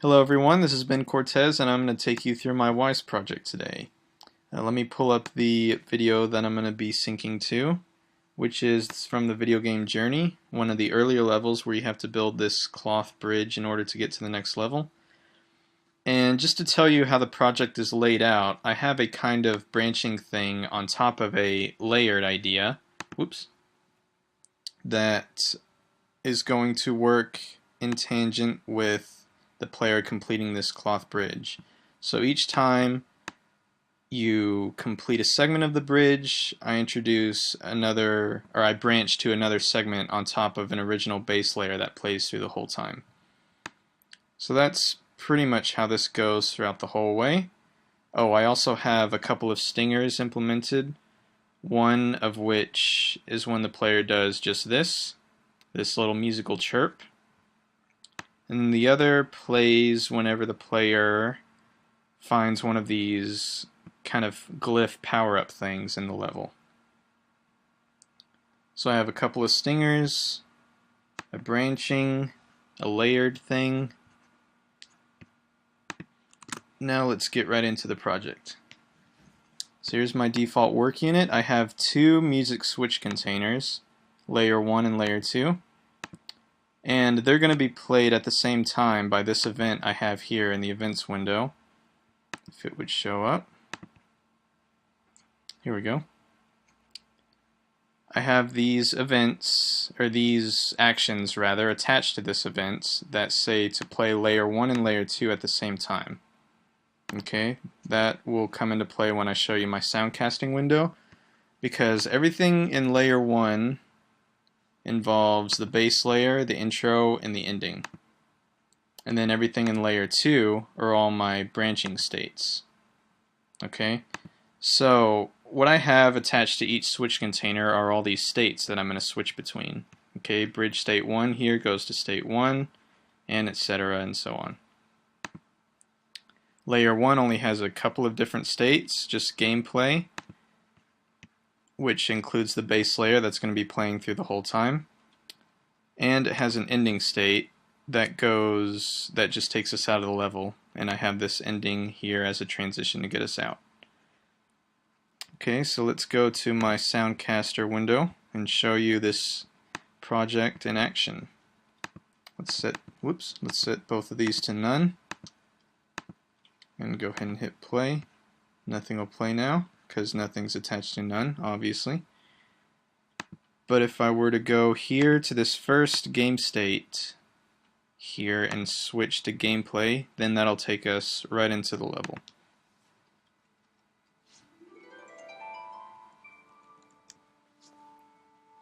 Hello everyone, this is Ben Cortez and I'm going to take you through my Wwise project today. Let me pull up the video that I'm going to be syncing to, which is from the video game Journey, one of the earlier levels where you have to build this cloth bridge in order to get to the next level. And just to tell you how the project is laid out, I have a kind of branching thing on top of a layered idea, that is going to work in tangent with the player completing this cloth bridge. So each time you complete a segment of the bridge, I introduce another, or I branch to another segment on top of an original base layer that plays through the whole time. So that's pretty much how this goes throughout the whole way. Oh, I also have a couple of stingers implemented, one of which is when the player does just this little musical chirp. And the other plays whenever the player finds one of these kind of glyph power-up things in the level. So I have a couple of stingers, a branching, a layered thing. Now let's get right into the project. So here's my default work unit. I have two music switch containers, layer 1 and layer 2. And they're going to be played at the same time by this event I have here in the events window. If it would show up. Here we go. I have these events, or these actions rather, attached to this event that say to play layer 1 and layer 2 at the same time. Okay, that will come into play when I show you my soundcasting window, because everything in layer 1 involves the base layer, the intro, and the ending. And then everything in layer 2 are all my branching states. Okay, so what I have attached to each switch container are all these states that I'm going to switch between. Okay, bridge state 1 here goes to state 1, and etc. and so on. Layer 1 only has a couple of different states, just gameplay, which includes the base layer that's going to be playing through the whole time, and it has an ending state that just takes us out of the level, and I have this ending here as a transition to get us out. Okay, so let's go to my Soundcaster window and show you this project in action. Let's set both of these to none and go ahead and hit play. Nothing will play now because nothing's attached to none, obviously. But if I were to go here to this first game state here and switch to gameplay, then that'll take us right into the level.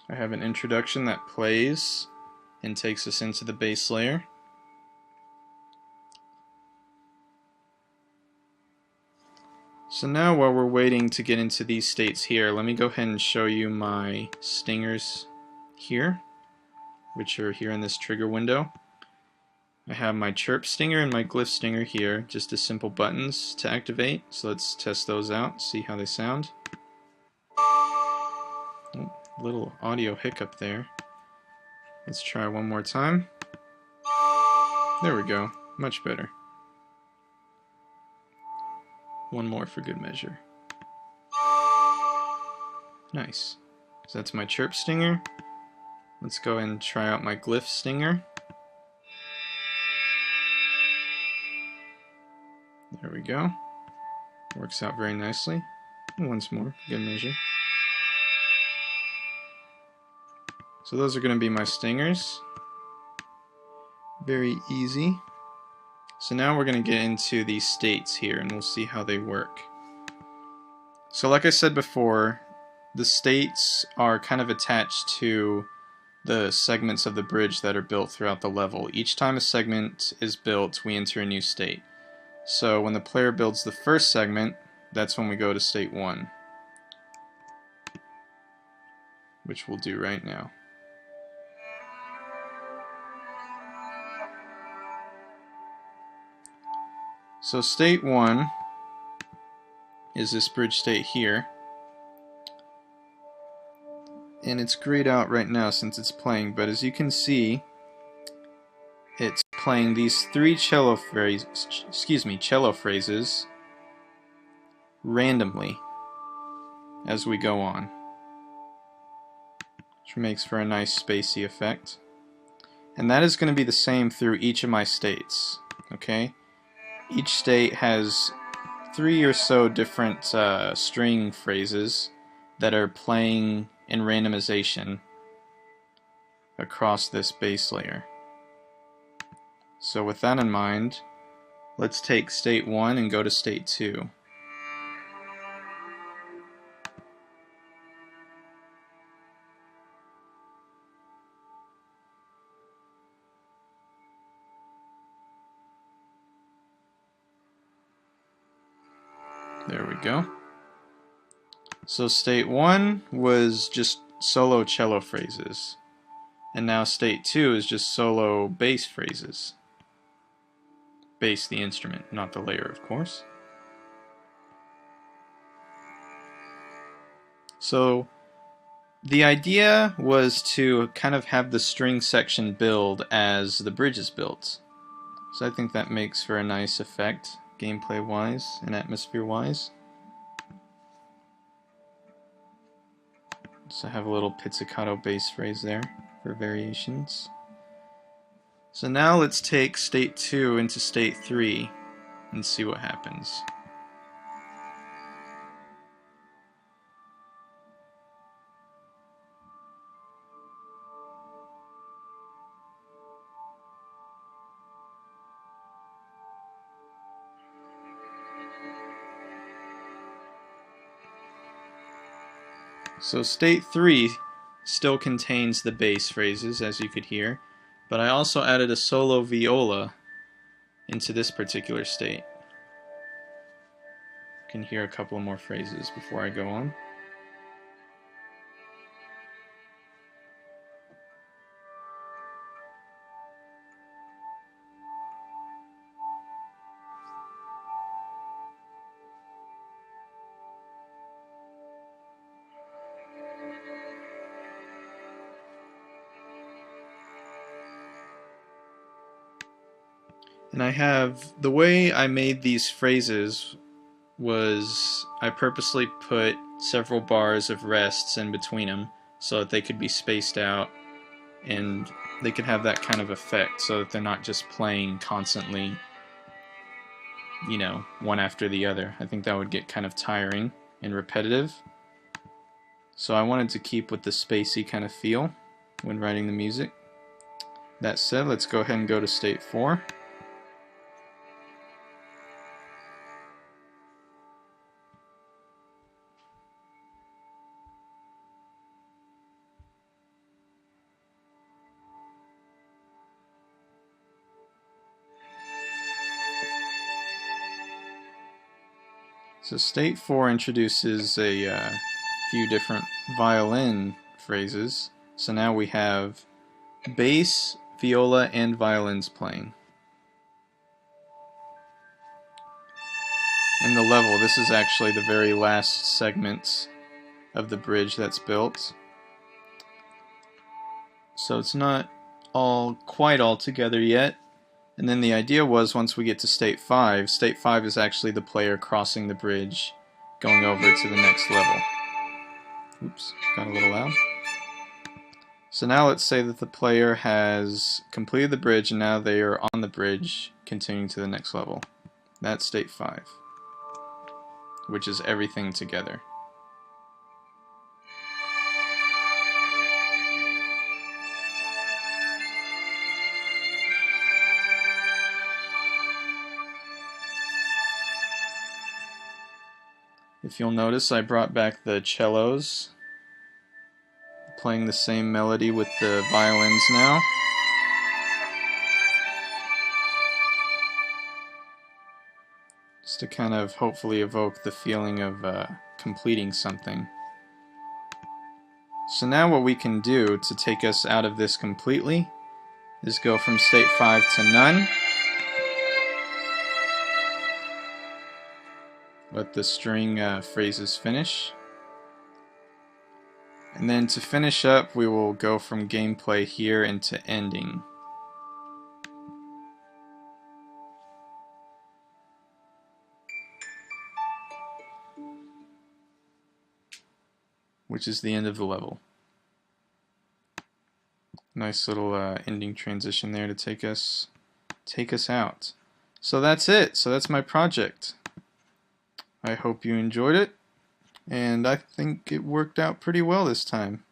I have an introduction that plays and takes us into the base layer. So now while we're waiting to get into these states here, let me go ahead and show you my stingers here, which are here in this trigger window. I have my chirp stinger and my glyph stinger here, just as simple buttons to activate. So let's test those out, see how they sound. Oh, little audio hiccup there. Let's try one more time. There we go, much better. One more for good measure. Nice. So that's my chirp stinger. Let's go and try out my glyph stinger. There we go. Works out very nicely. And once more, good measure. So those are going to be my stingers. Very easy. So now we're going to get into these states here and we'll see how they work. So like I said before, the states are kind of attached to the segments of the bridge that are built throughout the level. Each time a segment is built, we enter a new state. So when the player builds the first segment, that's when we go to state 1, which we'll do right now. So state 1 is this bridge state here, and it's grayed out right now since it's playing, but as you can see, it's playing these three cello phrases randomly as we go on, which makes for a nice spacey effect. And that is going to be the same through each of my states. Okay? Each state has 3 or so different string phrases that are playing in randomization across this bass layer. So with that in mind, let's take state 1 and go to state 2. There we go. So state 1 was just solo cello phrases, and now state 2 is just solo bass phrases. Bass, the instrument, not the layer, of course. So the idea was to kind of have the string section build as the bridge is built. So I think that makes for a nice effect, gameplay-wise and atmosphere-wise. So I have a little pizzicato bass phrase there for variations. So now let's take state 2 into state 3 and see what happens. So state 3 still contains the bass phrases, as you could hear, but I also added a solo viola into this particular state. You can hear a couple more phrases before I go on. And I have, the way I made these phrases was I purposely put several bars of rests in between them so that they could be spaced out and they could have that kind of effect so that they're not just playing constantly, you know, one after the other. I think that would get kind of tiring and repetitive. So I wanted to keep with the spacey kind of feel when writing the music. That said, let's go ahead and go to state 4. So state 4 introduces a few different violin phrases. So now we have bass, viola, and violins playing. And the level, this is actually the very last segment of the bridge that's built. So it's not quite all together yet. And then the idea was once we get to state 5 is actually the player crossing the bridge, going over to the next level. Oops, got a little loud. So now let's say that the player has completed the bridge and now they are on the bridge, continuing to the next level. That's state 5, which is everything together. If you'll notice, I brought back the cellos, playing the same melody with the violins now. Just to kind of hopefully evoke the feeling of completing something. So now what we can do to take us out of this completely is go from state 5 to none. Let the string phrases finish. And then to finish up, we will go from gameplay here into ending. which is the end of the level. Nice little ending transition there to take us out. So that's it. So that's my project. I hope you enjoyed it, and I think it worked out pretty well this time.